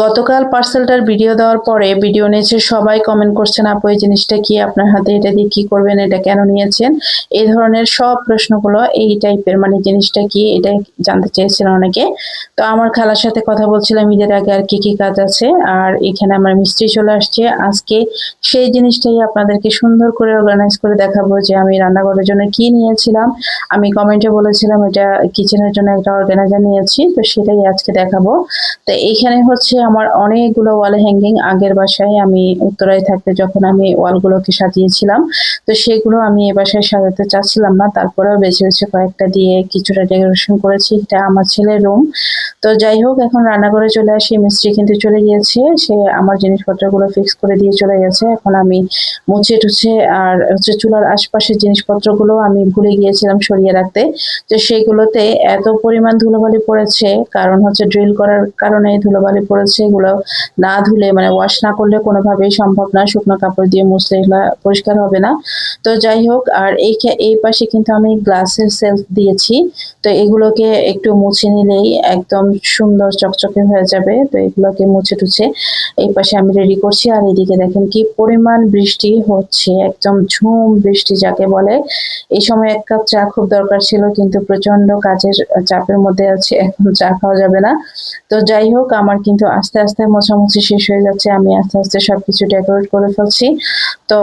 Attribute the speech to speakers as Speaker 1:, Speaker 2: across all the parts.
Speaker 1: গতকাল পার্সেলটার ভিডিও দেওয়ার পরে ভিডিও নিয়েছে সবাই কমেন্ট করছেন, আপু এই জিনিসটা কি আপনার হাতে, এটা দিয়ে কি করবেন, এটা কেন নিয়েছেন, এই ধরনের সব প্রশ্নগুলো এই টাইপের, মানে জিনিসটা কি এটা জানতে চেয়েছিলেন অনেকে। তো আমার খালার সাথে কথা বলছিলাম ঈদের আগে আর কি কি কাজ আছে, আর এখানে আমার মিস্ত্রি চলে আসছে আজকে। সেই জিনিসটাই আপনাদেরকে সুন্দর করে অর্গানাইজ করে দেখাবো যে আমি রান্নাঘরের জন্য কি নিয়েছিলাম। আমি কমেন্টে বলেছিলাম এটা কিচেনের জন্য একটা অর্গানাইজার নিয়েছি, তো সেটাই আজকে দেখাবো। তো এইখানে হচ্ছে আমার অনেকগুলো ওয়াল হ্যাঙ্গিং, আগের বাসায় আমি উত্তরায় থাকতে যখন আমি ওয়ালগুলোকে সাজিয়েছিলাম, তো সেগুলো আমি এ বাসায় সাজাতে চাচ্ছিলাম না, তারপরেও বেছে বেছে কয়েকটা দিয়ে কিছুটা ডেকোরেশন করেছি। এটা আমার ছেলের রুম। তো যাই হোক, এখন রান্নাঘরে চলে আসি, মিস্ত্রি কিন্তু চলে গিয়েছে, সে আমার জিনিসপত্রগুলো ফিক্স করে দিয়ে চলে গেছে। এখন আমি মুছে টুছে আর হচ্ছে চুলার আশপাশের জিনিসপত্রগুলো আমি ভুলে গিয়েছিলাম সরিয়ে রাখতে। তো সেগুলোতে এত পরিমাণ ধুলোবালি পড়েছে, কারণ হচ্ছে ড্রিল করার কারণে ধুলোবালি পড়েছে। এগুলো না ধুলে, মানে ওয়াশ না করলে কোনোভাবেই সম্ভব না, শুকনো কাপড় দিয়ে মুছলে এগুলো পরিষ্কার হবে না। তো যাই হোক, আর এই পাশে কিন্তু আমি গ্লাসের সেলফ দিয়েছি, তো এগুলোকে একটু মুছে নিলেই একদম সুন্দর চকচকে হয়ে যাবে। তো এগুলোকে মুছে টুছে এই পাশে আমি রেডি করছি। আর এদিকে দেখেন কি পরিমাণ বৃষ্টি হচ্ছে, একদম ঝুম বৃষ্টি যাকে বলে। এই সময় এক কাপ চা খুব দরকার ছিল, কিন্তু প্রচন্ড কাজের চাপের মধ্যে আছে, এখন চা খাওয়া যাবে না। তো যাই হোক, আমার কিন্তু আস্তে আস্তে মোছামুছি শেষ হয়ে যাচ্ছে, আমি আস্তে আস্তে সবকিছু ডেকোরেট করে ফেলছি। তো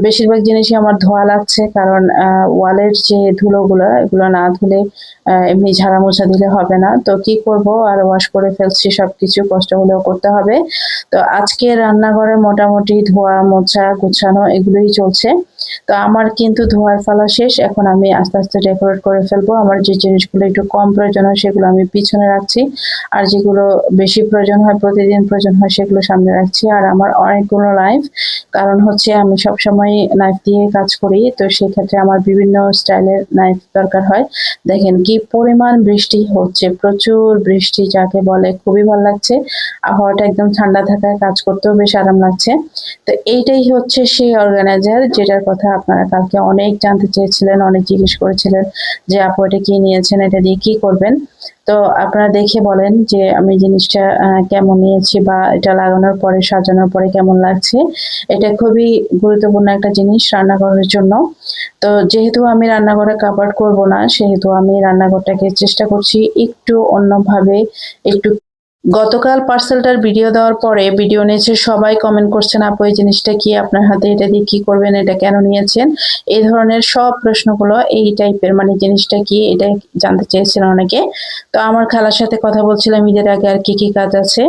Speaker 1: বেশিরভাগ জিনিসই আমার ধোয়া লাগছে, কারণ ওয়ালের যে ধুলোগুলো, এগুলো না ধুলে এমনি ঝাড়া মোছা দিলে হবে না। তো কি করব, আর ওয়াশ করে ফেলছি, সবকিছু কষ্ট হলেও করতে হবে। তো আজকে রান্নাঘরে মোটামুটি ধোয়া মোছা গুছানো এগুলোই চলছে। তো আমার কিন্তু ধোয়ার ফালা শেষ, এখন আমি আস্তে আস্তে ডেকোরেট করে ফেলবো। আমার যে জিনিসগুলো একটু কম প্রয়োজন হয় সেগুলো আমি পিছনে রাখছি, আর যেগুলো বেশি প্রয়োজন হয়, প্রতিদিন প্রয়োজন হয়, সেগুলো সামনে রাখছি। আর আমার অনেকগুলো নাইফ, কারণ হচ্ছে আমি সবসময় নাইফ দিয়ে কাজ করি, তো সেক্ষেত্রে আমার বিভিন্ন স্টাইলের নাইফ দরকার হয়। দেখেন কি পরিমাণ বৃষ্টি হচ্ছে, প্রচুর বৃষ্টি যাকে বলে, খুবই ভালো লাগছে। আবহাওয়াটা একদম ঠান্ডা থাকায় কাজ করতেও বেশ আরাম লাগছে। তো এইটাই হচ্ছে সেই অর্গানাইজার যেটার কথা আপনারা কালকে অনেক জানতে চেয়েছিলেন, অনেক জিজ্ঞেস করেছিলেন যে আপু এটা কি নিয়েছেন, এটা দিয়ে কি করবেন। তো আপনারা দেখে বলেন যে আমি জিনিসটা কেমন নিয়েছি, বা এটা লাগানোর পরে সাজানোর পরে কেমন লাগছে। এটা খুবই গুরুত্বপূর্ণ একটা জিনিস রান্নাঘরের জন্য। তো যেহেতু আমি রান্নাঘরে কাভার্ড করব না, সেহেতু আমি রান্নাঘরটাকে চেষ্টা করছি একটু অন্যভাবে, একটু। গতকাল পার্সেলটার ভিডিও দেওয়ার পরে ভিডিও নিয়েছে সবাই কমেন্ট করছেন, আপু এই জিনিসটা কি আপনার হাতে, এটা দিয়ে কি করবেন, এটা কেন নিয়েছেন, এই ধরনের সব প্রশ্নগুলো এই টাইপের, মানে জিনিসটা কি এটা জানতে চেয়েছিলেন অনেকে। তো আমার খালার সাথে কথা বলছিলাম ঈদের আগে আর কি কি কাজ আছে।